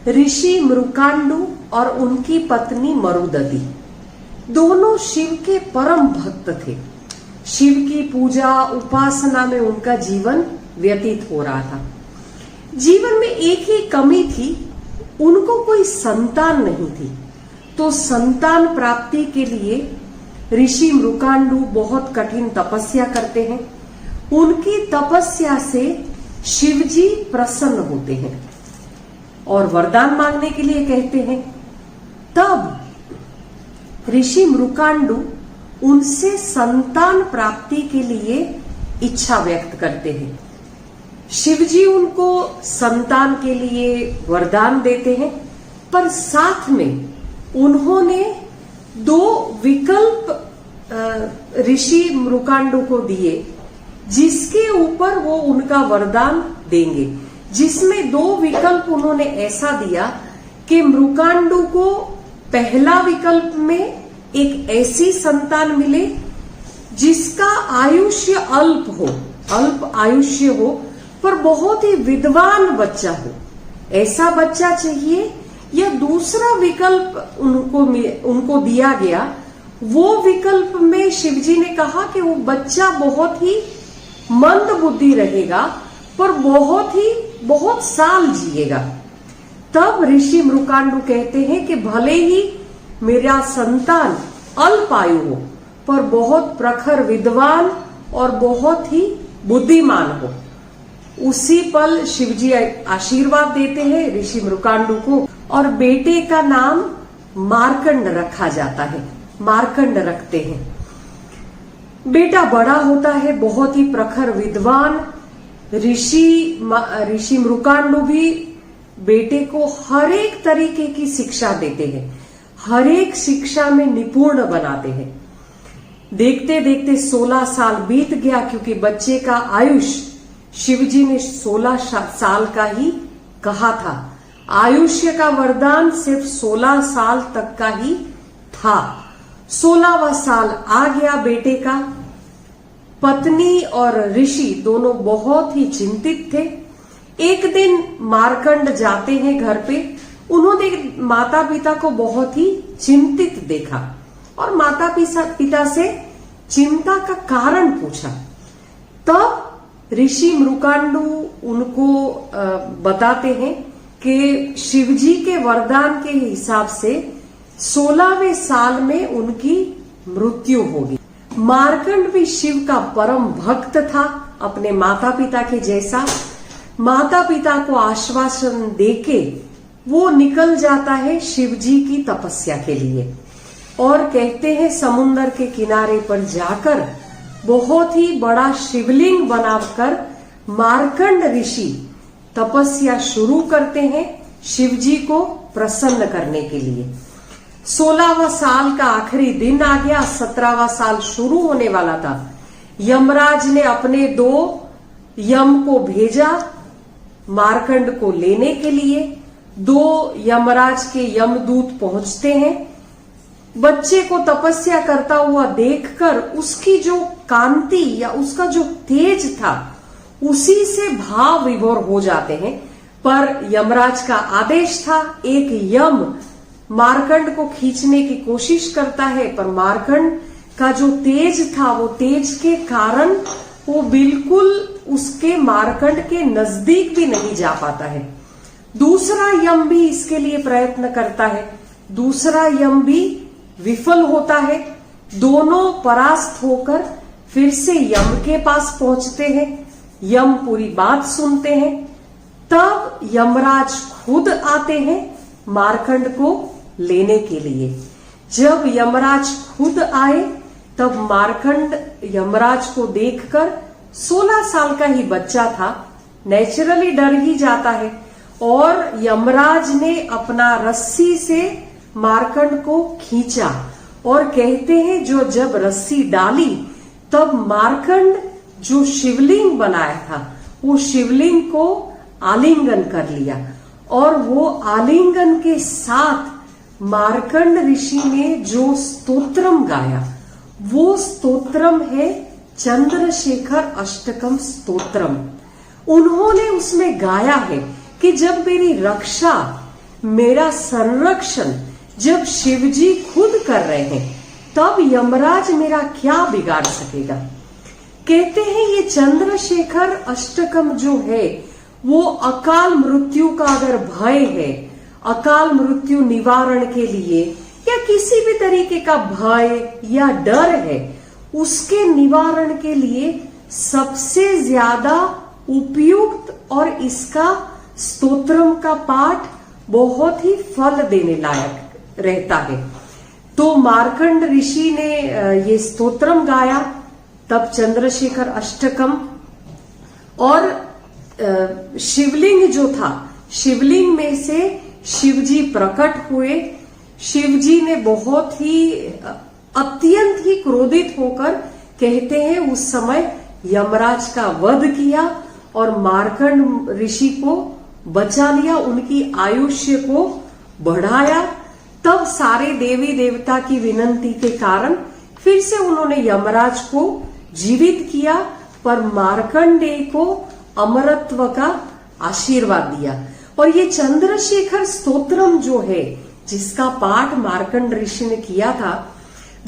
ऋषि मृकांडु और उनकी पत्नी मरुदती दोनों शिव के परम भक्त थे। शिव की पूजा उपासना में उनका जीवन व्यतीत हो रहा था। जीवन में एक ही कमी थी, उनको कोई संतान नहीं थी। तो संतान प्राप्ति के लिए ऋषि मृकांडु बहुत कठिन तपस्या करते हैं। उनकी तपस्या से शिवजी प्रसन्न होते हैं और वरदान मांगने के लिए कहते हैं। तब ऋषि मृकांडु उनसे संतान प्राप्ति के लिए इच्छा व्यक्त करते हैं। शिवजी उनको संतान के लिए वरदान देते हैं, पर साथ में उन्होंने 2 विकल्प ऋषि मृकांडु को दिए, जिसके ऊपर वो उनका वरदान देंगे। जिसमें 2 विकल्प उन्होंने ऐसा दिया कि मृकांडु को पहला विकल्प में एक ऐसी संतान मिले जिसका आयुष्य अल्प आयुष्य हो, पर बहुत ही विद्वान बच्चा हो, ऐसा बच्चा चाहिए। या दूसरा विकल्प उनको दिया गया, वो विकल्प में शिवजी ने कहा कि वो बच्चा बहुत ही मंद बुद्धि रहेगा, पर बहुत साल जिएगा। तब ऋषि मृकांडु कहते हैं कि भले ही मेरा संतान अल्प आयु हो, पर बहुत प्रखर विद्वान और बहुत ही बुद्धिमान हो। उसी पल शिवजी आशीर्वाद देते हैं ऋषि मृकांडु को और बेटे का नाम मार्कंड रखा जाता है। मार्कंड रखते हैं। बेटा बड़ा होता है, बहुत ही प्रखर विद्वान। ऋषि मृकांडु भी बेटे को हर एक तरीके की शिक्षा देते हैं, हर एक शिक्षा में निपुण बनाते हैं। देखते देखते 16 साल बीत गया, क्योंकि बच्चे का आयुष शिवजी ने 16 साल का ही कहा था। आयुष्य का वरदान सिर्फ 16 साल तक का ही था। 16वां साल आ गया बेटे का। पत्नी और ऋषि दोनों बहुत ही चिंतित थे। एक दिन मार्कंड जाते हैं घर पे। उन्होंने माता पिता को बहुत ही चिंतित देखा और माता पिता से चिंता का कारण पूछा। तब ऋषि मृकांडु उनको बताते हैं कि शिवजी के वरदान के हिसाब से 16वें साल में उनकी मृत्यु होगी। मार्कंड भी शिव का परम भक्त था, अपने माता पिता के जैसा। माता पिता को आश्वासन देके वो निकल जाता है शिवजी की तपस्या के लिए और कहते हैं समुन्द्र के किनारे पर जाकर बहुत ही बड़ा शिवलिंग बनाकर मार्कंड ऋषि तपस्या शुरू करते हैं शिवजी को प्रसन्न करने के लिए। 16वां साल का आखिरी दिन आ गया, 17वां साल शुरू होने वाला था। यमराज ने अपने 2 यम को भेजा मार्कंड को लेने के लिए। 2 यमराज के यमदूत पहुंचते हैं। बच्चे को तपस्या करता हुआ देखकर उसकी जो कांति या उसका जो तेज था उसी से भाव विभोर हो जाते हैं। पर यमराज का आदेश था। एक यम मार्कंड को खींचने की कोशिश करता है, पर मार्कंड का जो तेज था वो तेज के कारण वो बिल्कुल उसके मार्कंड के नजदीक भी नहीं जा पाता है। दूसरा यम भी इसके लिए प्रयत्न करता है, दूसरा यम भी विफल होता है। दोनों परास्त होकर फिर से यम के पास पहुंचते हैं। यम पूरी बात सुनते हैं। तब यमराज खुद आते हैं मार्कंड को लेने के लिए। जब यमराज खुद आए तब मार्कंड यमराज को देखकर 16 साल का ही बच्चा था, नेचुरली डर ही जाता है और यमराज ने अपना रस्सी से मार्कंड को खींचा और कहते हैं जब रस्सी डाली तब मार्कंड जो शिवलिंग बनाया था वो शिवलिंग को आलिंगन कर लिया और वो आलिंगन के साथ मार्कंड ऋषि ने जो स्तोत्रम गाया वो स्तोत्रम है चंद्रशेखर अष्टकम स्तोत्रम। उन्होंने उसमें गाया है कि जब मेरी रक्षा मेरा संरक्षण जब शिवजी खुद कर रहे हैं, तब यमराज मेरा क्या बिगाड़ सकेगा। कहते हैं ये चंद्रशेखर अष्टकम जो है वो अकाल मृत्यु का अगर भय है, अकाल मृत्यु निवारण के लिए या किसी भी तरीके का भय या डर है, उसके निवारण के लिए सबसे ज्यादा उपयुक्त और इसका स्तोत्रम का पाठ बहुत ही फल देने लायक रहता है। तो मार्कंड ऋषि ने ये स्तोत्रम गाया, तब चंद्रशेखर अष्टकम, और शिवलिंग जो था, शिवलिंग में से शिवजी प्रकट हुए। शिवजी ने बहुत ही अत्यंत ही क्रोधित होकर, कहते हैं उस समय यमराज का वध किया और मार्कंड ऋषि को बचा लिया, उनकी आयुष्य को बढ़ाया। तब सारे देवी देवता की विनंती के कारण फिर से उन्होंने यमराज को जीवित किया, पर मार्कंडेय को अमरत्व का आशीर्वाद दिया। और ये चंद्रशेखर स्तोत्रम जो है, जिसका पाठ मार्कंड ऋषि ने किया था,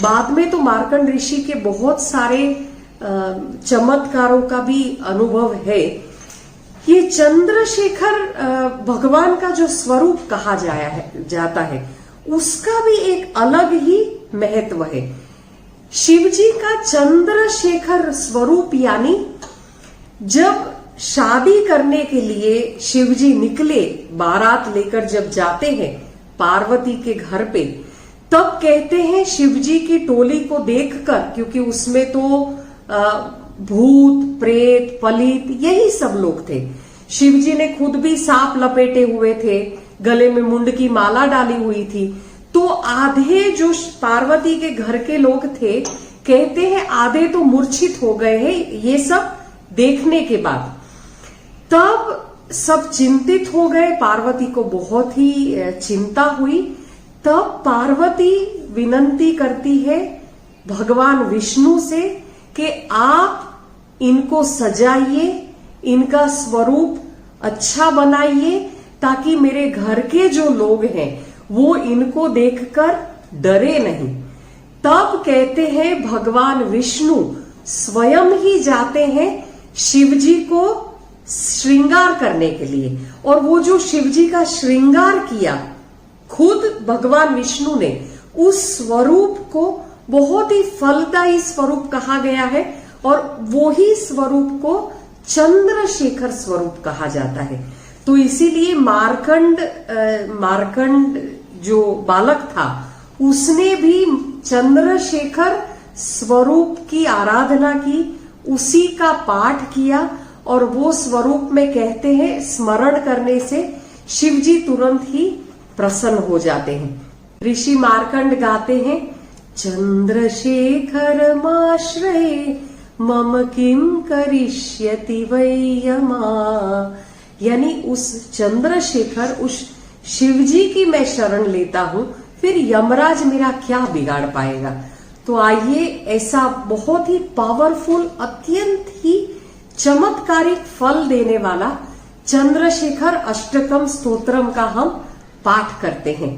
बाद में तो मार्कंड ऋषि के बहुत सारे चमत्कारों का भी अनुभव है। ये चंद्रशेखर भगवान का जो स्वरूप कहा जाता है, उसका भी एक अलग ही महत्व है। शिवजी का चंद्रशेखर स्वरूप, यानी जब शादी करने के लिए शिवजी निकले, बारात लेकर जब जाते हैं पार्वती के घर पे, तब कहते हैं शिवजी की टोली को देखकर, क्योंकि उसमें तो भूत प्रेत पलित यही सब लोग थे, शिवजी ने खुद भी सांप लपेटे हुए थे, गले में मुंड की माला डाली हुई थी, तो आधे जो पार्वती के घर के लोग थे, कहते हैं आधे तो मूर्छित हो गए हैं ये सब देखने के बाद। तब सब चिंतित हो गए, पार्वती को बहुत ही चिंता हुई। तब पार्वती विनंती करती है भगवान विष्णु से कि आप इनको सजाइए, इनका स्वरूप अच्छा बनाइए, ताकि मेरे घर के जो लोग हैं वो इनको देखकर डरे नहीं। तब कहते हैं भगवान विष्णु स्वयं ही जाते हैं शिवजी को श्रृंगार करने के लिए, और वो जो शिवजी का श्रृंगार किया खुद भगवान विष्णु ने, उस स्वरूप को बहुत ही फलदायी स्वरूप कहा गया है, और वो ही स्वरूप को चंद्रशेखर स्वरूप कहा जाता है। तो इसीलिए मार्कंड जो बालक था, उसने भी चंद्रशेखर स्वरूप की आराधना की, उसी का पाठ किया, और वो स्वरूप में कहते हैं स्मरण करने से शिवजी तुरंत ही प्रसन्न हो जाते हैं। ऋषि मार्कंड गाते हैं, चंद्रशेखर माश्रये मम किम करिष्यति वै यमा, यानी उस चंद्रशेखर, उस शिवजी की मैं शरण लेता हूं, फिर यमराज मेरा क्या बिगाड़ पाएगा। तो आइए ऐसा बहुत ही पावरफुल, अत्यंत ही चमत्कारिक फल देने वाला चंद्रशेखर अष्टकम स्तोत्रम का हम पाठ करते हैं।